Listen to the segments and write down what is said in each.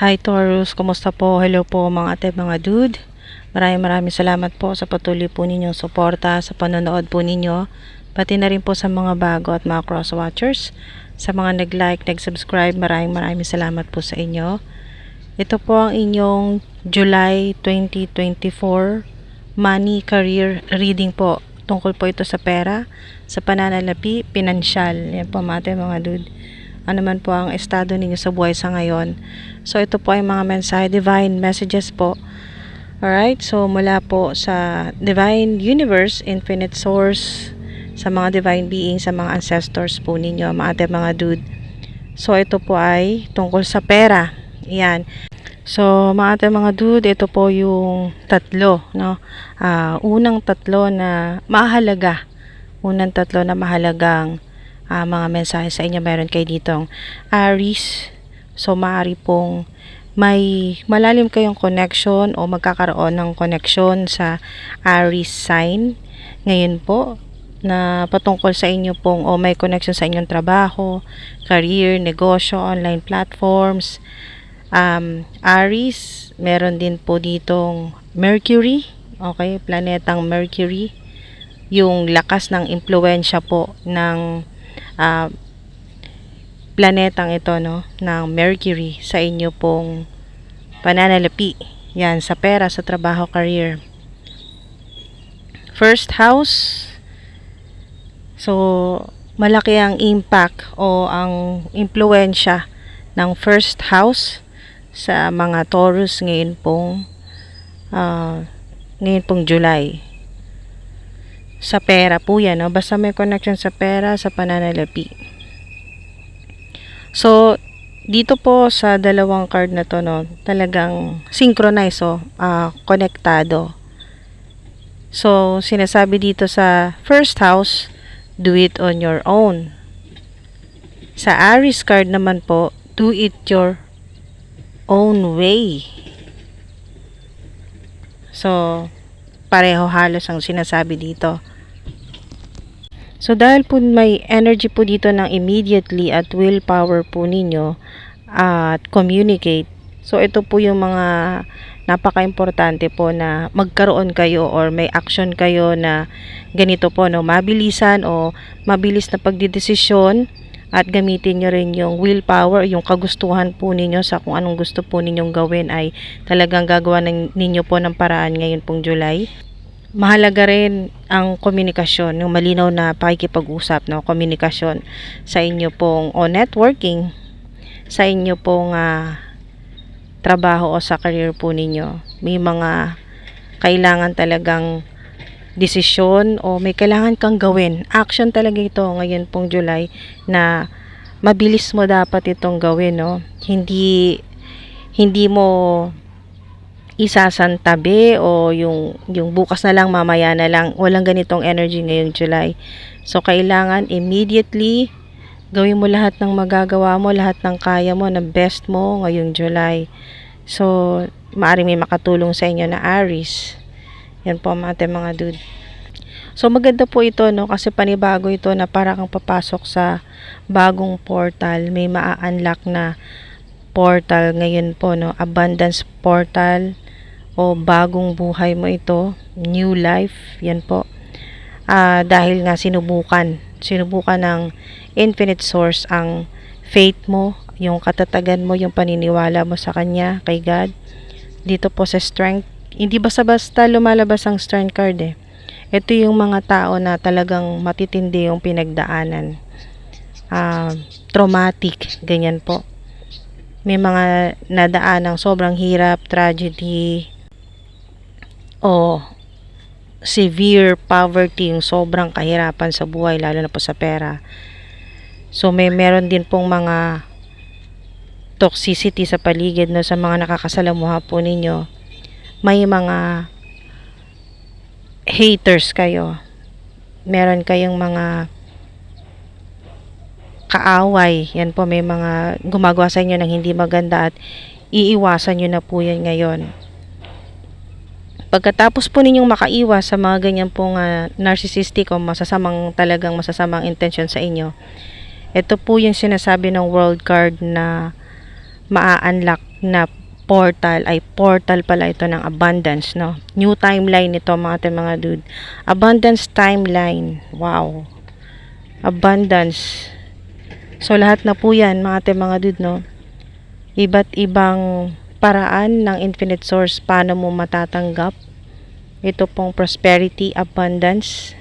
Hi Taurus, kumusta po? Hello po mga ate, mga dude. Maraming salamat po sa patuloy po ninyong suporta, sa panonood po ninyo, pati na rin po sa mga bago at mga cross watchers. Sa mga nag-like, nag-subscribe, maraming salamat po sa inyo. Ito po ang inyong July 2024 money career reading po. Tungkol po ito sa pera, sa pananalapi, pinansyal. Yan po mga ate, mga dude. Ano man po ang estado ninyo sa buhay sa ngayon. So ito po ay mga mensahe, divine messages po. Alright, so mula po sa divine universe, infinite source, sa mga divine beings, sa mga ancestors po ninyo, mga dude. So ito po ay tungkol sa pera. Yan. So mga dude, ito po yung tatlo, no? Unang tatlo na mahalaga. Unang tatlo na mahalagang mga mensahe sa inyo. Meron kayo ditong Aries. So maaari pong may malalim kayong connection o magkakaroon ng connection sa Aries sign ngayon po, na patungkol sa inyo pong o may connection sa inyong trabaho, career, negosyo, online platforms. Aries, meron din po ditong Mercury, okay, planetang Mercury, yung lakas ng impluwensya po ng planetang ito, no, ng Mercury sa inyo pong pananalapi. Yan, sa pera, sa trabaho, career. First house, so malaki ang impact o ang impluwensya ng first house sa mga Taurus ngayon pong July. Sa pera po yan, no? Basta may connection sa pera, sa pananalapi. So dito po sa dalawang card na to, no, talagang synchronize, konektado. So sinasabi dito sa first house, do it on your own. Sa Aries card naman po, do it your own way. So pareho halos ang sinasabi dito. So dahil po may energy po dito ng immediately at willpower po ninyo at communicate. So ito po yung mga napaka-importante po na magkaroon kayo or may action kayo na ganito po, no, mabilisan o mabilis na pagdidesisyon, at gamitin nyo rin yung willpower, yung kagustuhan po ninyo sa kung anong gusto po ninyong gawin ay talagang gagawa ninyo po ng paraan ngayon pong July. Mahalaga rin ang komunikasyon, yung malinaw na pakikipag-usap, no, komunikasyon sa inyo pong o networking sa inyo pong trabaho o sa career po ninyo. May mga kailangan talagang desisyon o may kailangan kang gawin. Action talaga ito ngayon pong July na mabilis mo dapat itong gawin, no? Hindi mo isasantabi o yung bukas na lang, mamaya na lang. Walang ganitong energy ngayong July. So kailangan immediately gawin mo lahat ng magagawa mo, lahat ng kaya mo, ng best mo ngayong July. So maaaring may makatulong sa inyo na Aries. Yan po mga dude. So maganda po ito, no, kasi panibago ito na para kang papasok sa bagong portal. May maa-unlock na portal ngayon po, no, abundance portal o bagong buhay mo ito, new life. Yan po. Dahil nga sinubukan ng infinite source ang faith mo, yung katatagan mo, yung paniniwala mo sa kanya, kay God. Dito po sa strength, hindi basta-basta lumalabas ang strength card, eh. Ito yung mga tao na talagang matitindi yung pinagdaanan, traumatic, ganyan po. May mga nadaan ng sobrang hirap, tragedy, o severe poverty, yung sobrang kahirapan sa buhay, lalo na po sa pera. So meron din pong mga toxicity sa paligid, no, sa mga nakakasalamuha po ninyo. May mga haters kayo. Meron kayong mga kaaway. Yan po, may mga gumagawa sa inyo ng hindi maganda at iiwasan nyo na po yan ngayon. Pagkatapos po ninyong makaiwas sa mga ganyan pong narcissistic o talagang masasamang intention sa inyo, ito po yung sinasabi ng world card na maa-unlock na portal pala ito ng abundance, no? New timeline ito mga dude. Abundance timeline. Wow. Abundance. So lahat na po yan mga dude, no? Iba't ibang paraan ng infinite source paano mo matatanggap ito pong prosperity, abundance.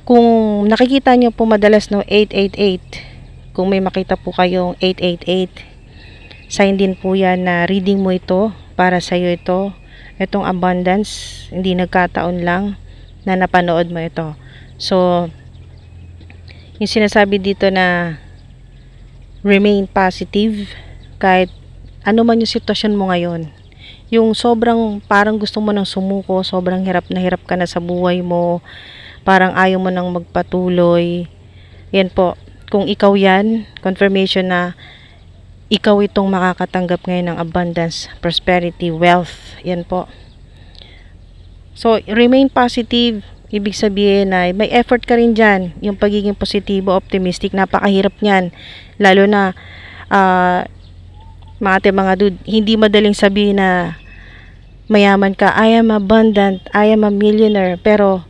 Kung nakikita nyo po madalas, no, 888, kung may makita po kayong 888, sign din po yan na reading mo ito, para sa iyo ito, itong abundance, hindi nagkataon lang na napanood mo ito. So, yung sinasabi dito na remain positive, kahit ano man yung sitwasyon mo ngayon, yung sobrang parang gusto mo nang sumuko, sobrang hirap na hirap ka na sa buhay mo, parang ayaw mo nang magpatuloy, yan po, kung ikaw yan, confirmation na ikaw itong makakatanggap ngayon ng abundance, prosperity, wealth. Yan po. So, remain positive. Ibig sabihin na may effort ka rin dyan. Yung pagiging positibo, optimistic, napakahirap niyan. Lalo na, mga dude, hindi madaling sabihin na mayaman ka. I am abundant, I am a millionaire. Pero,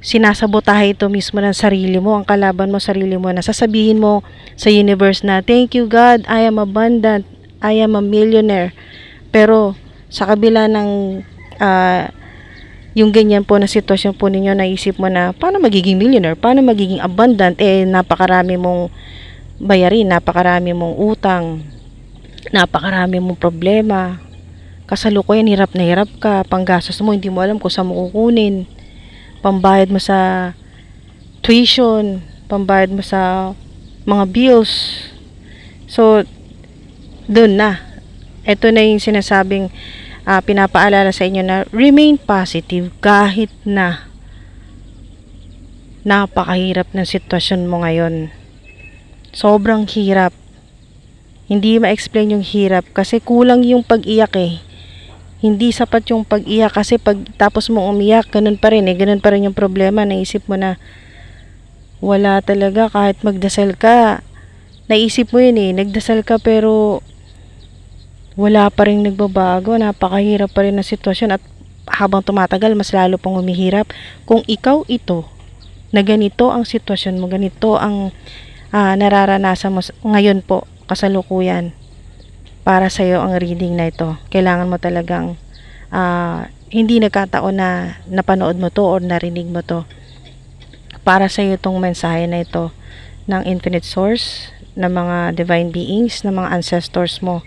sinasabotahe ito mismo ng sarili mo, ang kalaban mo, sarili mo, na sasabihin mo sa universe na, thank you God, I am abundant, I am a millionaire. Pero sa kabila ng yung ganyan po na sitwasyon po ninyo, naisip mo na, paano magiging millionaire, paano magiging abundant, napakarami mong bayarin, napakarami mong utang, napakarami mong problema, kasalukuyan hirap na hirap ka, panggastos mo hindi mo alam kung saan mo kukunin, pambayad mo sa tuition, pambayad mo sa mga bills. So, dun na. Ito na yung sinasabing pinapaalala sa inyo na remain positive kahit na napakahirap ng sitwasyon mo ngayon. Sobrang hirap. Hindi ma-explain yung hirap kasi kulang yung pag-iyak Hindi sapat yung pag-iyak kasi pag tapos mo umiyak, ganun pa rin ganun pa rin yung problema. Naisip mo na wala talaga kahit magdasal ka. Naisip mo yun nagdasal ka pero wala pa rin nagbabago. Napakahirap pa rin ang sitwasyon at habang tumatagal, mas lalo pang humihirap. Kung ikaw ito, na ganito ang sitwasyon mo, ganito ang nararanasan mo ngayon po, kasalukuyan, para sa iyo ang reading na ito. Kailangan mo talagang hindi nagkataon na napanood mo to or narinig mo to. Para sa iyo itong mensahe na ito ng infinite source, ng mga divine beings, ng mga ancestors mo.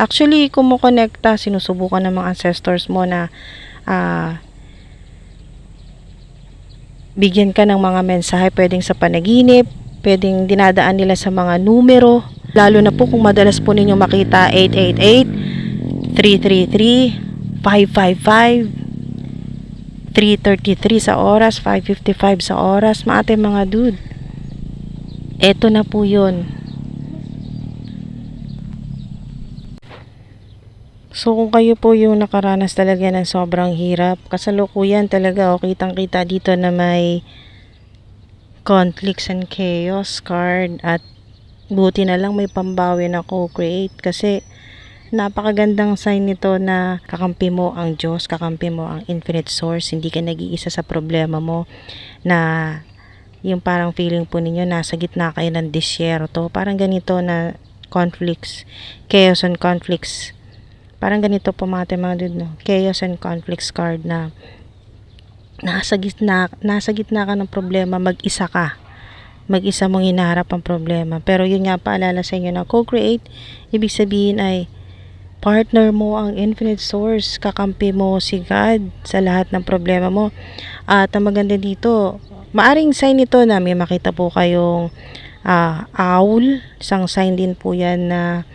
Actually, kumukonekta, sinusubukan ng mga ancestors mo na bigyan ka ng mga mensahe, pwedeng sa panaginip, pwedeng dinadaan nila sa mga numero. Lalo na po kung madalas po ninyo makita 888, 333, 555, 333 sa oras, 555 sa oras. Mga dude, eto na po yun. So kung kayo po yung nakaranas talaga ng sobrang hirap, kasalukuyan talaga kitang kita dito na may conflicts and chaos card, at buti na lang may pambawi na co-create kasi napakagandang sign nito na kakampi mo ang Diyos, kakampi mo ang infinite source, hindi ka nag-iisa sa problema mo, na yung parang feeling po ninyo nasa gitna kayo ng disyerto, parang ganito na conflicts, chaos and conflicts, parang ganito po mga dude, no? Chaos and conflicts card na nasa gitna ka ng problema, mag-isa mong hinaharap ang problema. Pero yun nga, paalala sa inyo na co-create, ibig sabihin ay partner mo ang infinite source, kakampi mo si God sa lahat ng problema mo. At ang maganda dito, maaring sign ito na may makita po kayong owl, isang sign din po yan na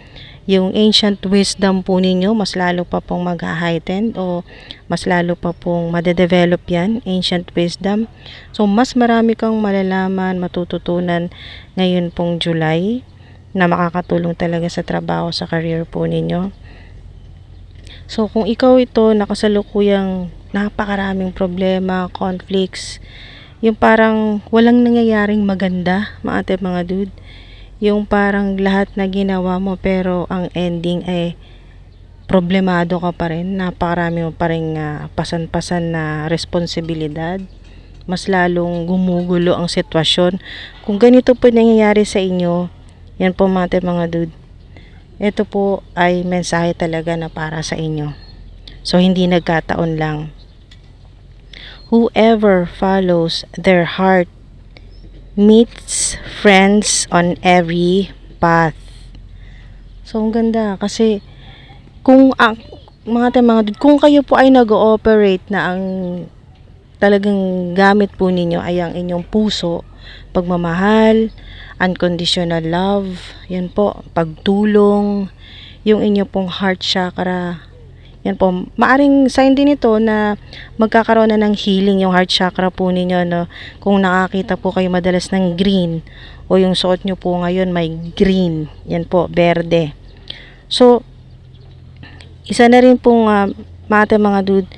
yung ancient wisdom po ninyo mas lalo pa pong mag-heighten o mas lalo pa pong madedevelop yan, ancient wisdom. So mas marami kang malalaman, matututunan ngayon pong July na makakatulong talaga sa trabaho, sa career po ninyo. So kung ikaw ito nakasalukuyang napakaraming problema, conflicts, yung parang walang nangyayaring maganda mga dude, yung parang lahat na ginawa mo pero ang ending ay problemado ka pa rin, napakarami mo pa rin pasan-pasan na responsibilidad, mas lalong gumugulo ang sitwasyon. Kung ganito po nangyayari sa inyo, yan po mga dude, ito po ay mensahe talaga na para sa inyo. So hindi nagkataon lang. Whoever follows their heart meets friends on every path. So ang ganda kasi kung mga dude, kung kayo po ay nag-ooperate na ang talagang gamit po ninyo ay ang inyong puso, pagmamahal, unconditional love, yan po, pagtulong, yung inyo pong heart chakra, yan po, maaring sign din ito na magkakaroon na ng healing yung heart chakra po ninyo, no? Kung nakakita po kayo madalas ng green, o yung suot nyo po ngayon may green, yan po, berde. So, isa na rin pong mga dude,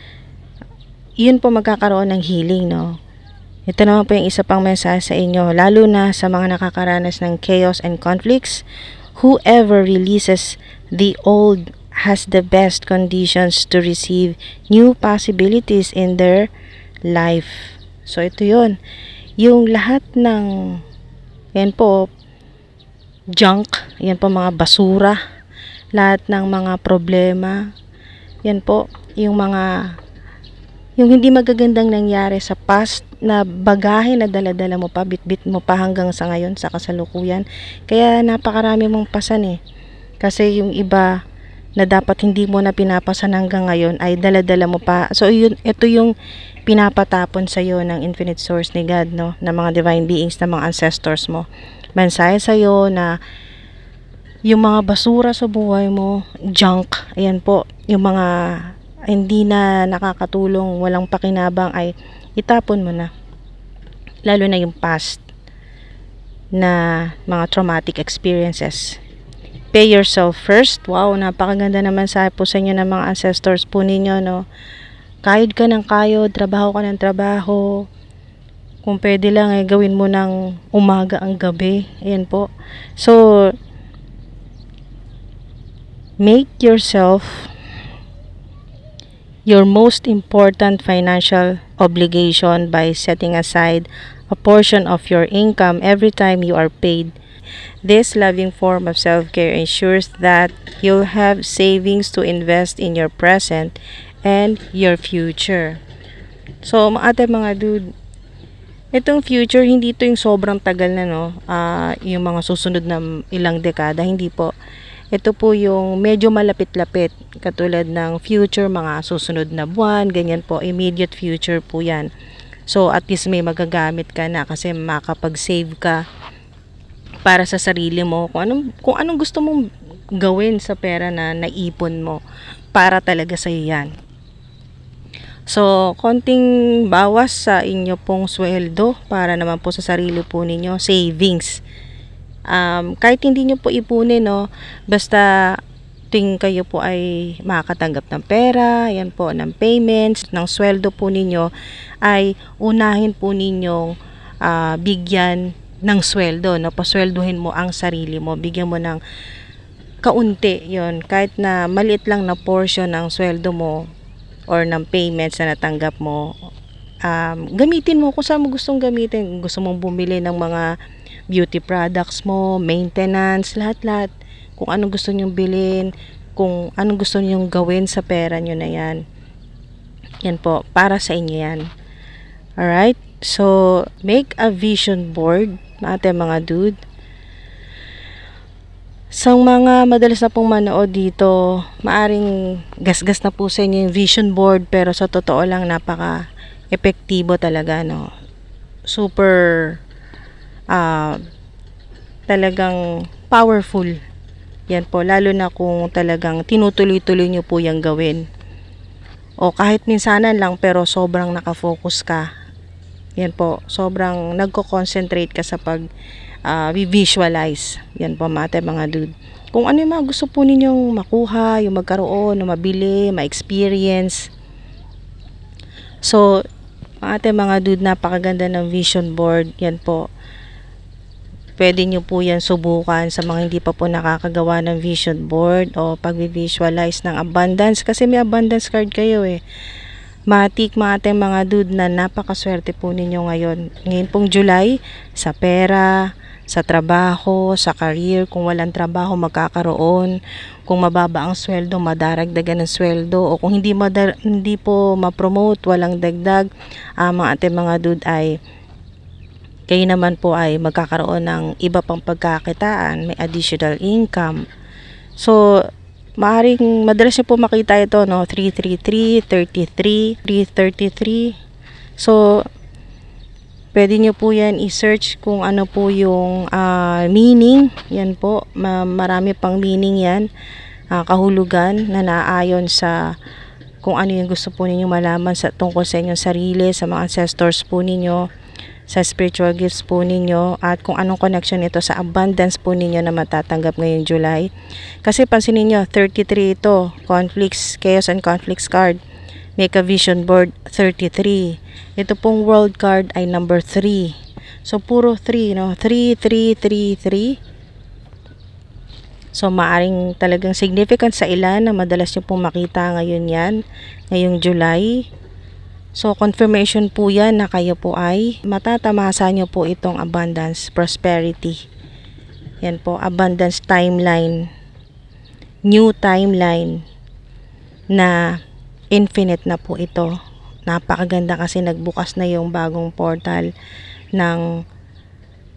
yun po magkakaroon ng healing, no? Ito naman po yung isa pang mensahe sa inyo, lalo na sa mga nakakaranas ng chaos and conflicts. Whoever releases the old has the best conditions to receive new possibilities in their life. So ito yun, yung lahat ng yan po, junk, yan po mga basura, lahat ng mga problema, yan po, yung hindi magagandang nangyari sa past na bagahe na dala-dala mo pa, bit-bit mo pa hanggang sa ngayon, sa kasalukuyan. Kaya napakarami mong pasan kasi yung iba na dapat hindi mo na pinapasan hanggang ngayon ay dala-dala mo pa. So ito yung pinapatapon sa iyo ng infinite source ni God, no, ng mga divine beings, ng mga ancestors mo. Mensahe sa iyo na yung mga basura sa buhay mo, junk, ayan po, yung mga hindi na nakakatulong, walang pakinabang, ay itapon mo na. Lalo na yung past na mga traumatic experiences. Pay yourself first. Wow, napakaganda naman sa po sa inyo ng mga ancestors po ninyo, no? Kayod ka ng kayod, trabaho ka ng trabaho. Kung pwede lang gawin mo ng umaga ang gabi. Ayan po. So, make yourself your most important financial obligation by setting aside a portion of your income every time you are paid. This loving form of self-care ensures that you'll have savings to invest in your present and your future. So, mga dude, itong future, hindi ito yung sobrang tagal na, no? Yung mga susunod na ilang dekada, hindi po. Ito po yung medyo malapit-lapit, katulad ng future, mga susunod na buwan, ganyan po, immediate future po yan. So, at least may magagamit ka na kasi makapag-save ka para sa sarili mo, kung anong gusto mong gawin sa pera na naipon mo, para talaga sa iyo yan. So, konting bawas sa inyo pong sweldo para naman po sa sarili po ninyo, savings. Kahit hindi nyo po ipunin, no, basta tuwing kayo po ay makakatanggap ng pera, yan po, ng payments, ng sweldo po ninyo, ay unahin po ninyong bigyan ng sweldo, no? Pasweldohin mo ang sarili mo, bigyan mo ng kaunti, yon, kahit na maliit lang na portion ng sweldo mo or ng payments na natanggap mo, gamitin mo kung saan mo gustong gamitin. Gusto mong bumili ng mga beauty products mo, maintenance, lahat-lahat. Kung anong gusto nyong bilhin, kung anong gusto nyong gawin sa pera nyo na yan. Yan po, para sa inyo yan. Alright? So, make a vision board, mga dude. Sa mga madalas na pong manood dito, maaring gasgas na po sa inyo yung vision board, pero sa totoo lang, napaka-epektibo talaga, no? Super talagang powerful. Yan po, lalo na kung talagang tinutuloy-tuloy nyo po yung gawin. O kahit minsanan lang pero sobrang nakafocus ka. Yan po, sobrang nagko-concentrate ka sa visualize. Yan po mga dude. Kung ano yung mga gusto po ninyong makuha, yung magkaroon, yung mabili, ma-experience. So, mga dude, napakaganda ng vision board. Yan po. pwede nyo po yan subukan sa mga hindi pa po nakakagawa ng vision board o pag-visualize ng abundance, kasi may abundance card kayo eh. Matik mga ating mga dude na napakaswerte po ninyo ngayon pong July, sa pera, sa trabaho, sa career. Kung walang trabaho, magkakaroon. Kung mababa ang sweldo, madaragdagan ng sweldo. O kung hindi po ma-promote, walang dagdag, mga ating mga dude ay kayo naman po ay magkakaroon ng iba pang pagkakitaan, may additional income. So, madalas nyo po makita ito, no? 333, 33, 333. So, pwede nyo po yan i-search kung ano po yung meaning. Yan po, marami pang meaning yan. Kahulugan na naayon sa kung ano yung gusto po ninyo malaman tungkol sa inyong sarili, sa mga ancestors po ninyo, sa spiritual gifts po ninyo, at kung anong connection ito sa abundance po ninyo na matatanggap ngayong July. Kasi pansinin nyo, 33 ito, conflicts, chaos and conflicts card. Make a vision board, 33. Ito pong world card ay number 3. So puro 3, no? 3, 3, 3, 3. So maaring talagang significant sa ilan na madalas nyo pong makita ngayon yan, ngayong July. So, confirmation po yan na kayo po ay matatamasa nyo po itong abundance, prosperity. Yan po, abundance timeline. New timeline na infinite na po ito. Napakaganda kasi nagbukas na yung bagong portal ng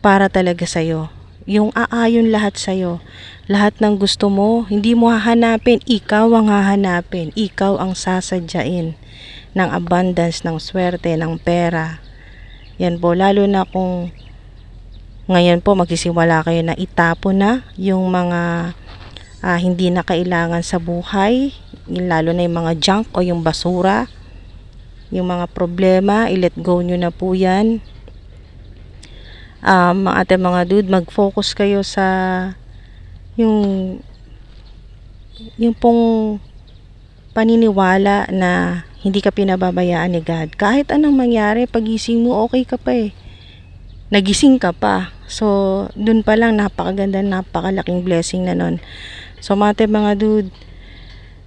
para talaga sa'yo. Yung aayon lahat sa'yo. Lahat ng gusto mo, hindi mo hahanapin. Ikaw ang hahanapin. Ikaw ang sasadyain ng abundance, ng swerte, ng pera. Yan po, lalo na kung ngayon po magsisimula kayo na itapon na yung mga hindi na kailangan sa buhay, lalo na yung mga junk o yung basura, yung mga problema, i-let go nyo na po yan. Mga mga dude, mag-focus kayo sa yung pong paniniwala na hindi ka pinababayaan ni God. Kahit anong mangyari, pagising mo, okay ka pa eh. Nagising ka pa. So, dun pa lang, napakaganda, napakalaking blessing na nun. So, mga dude,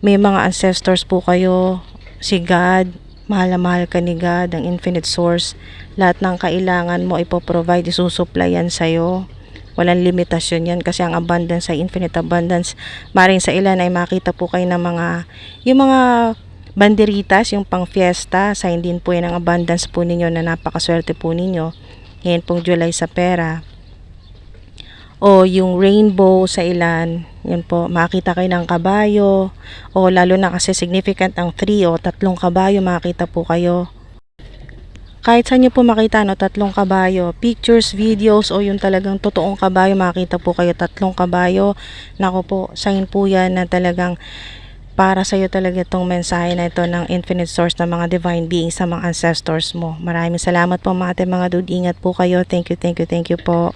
may mga ancestors po kayo. Si God, mahal na mahal ka ni God, ang infinite source. Lahat ng kailangan mo, ipoprovide, isusupplyan sa'yo. Walang limitasyon yan kasi ang abundance ay infinite abundance. Maring sa ilan ay makita po kayo ng yung mga banderitas, yung pang fiesta, sign din po yan ang abundance po ninyo na napakaswerte po ninyo. Ngayon pong July sa pera. O yung rainbow sa ilan, yun po, makita kayo ng kabayo. O lalo na kasi significant ang 3 o 3 kabayo, makita po kayo. Kahit saan nyo po makita, no, 3 kabayo, pictures, videos, o yung talagang totoong kabayo, makita po kayo 3 kabayo. Nako po, sign po yan na talagang para sa iyo talaga itong mensahe na ito ng infinite source ng mga divine beings sa mga ancestors mo. Maraming salamat po mga dude. Ingat po kayo. Thank you, thank you, thank you po.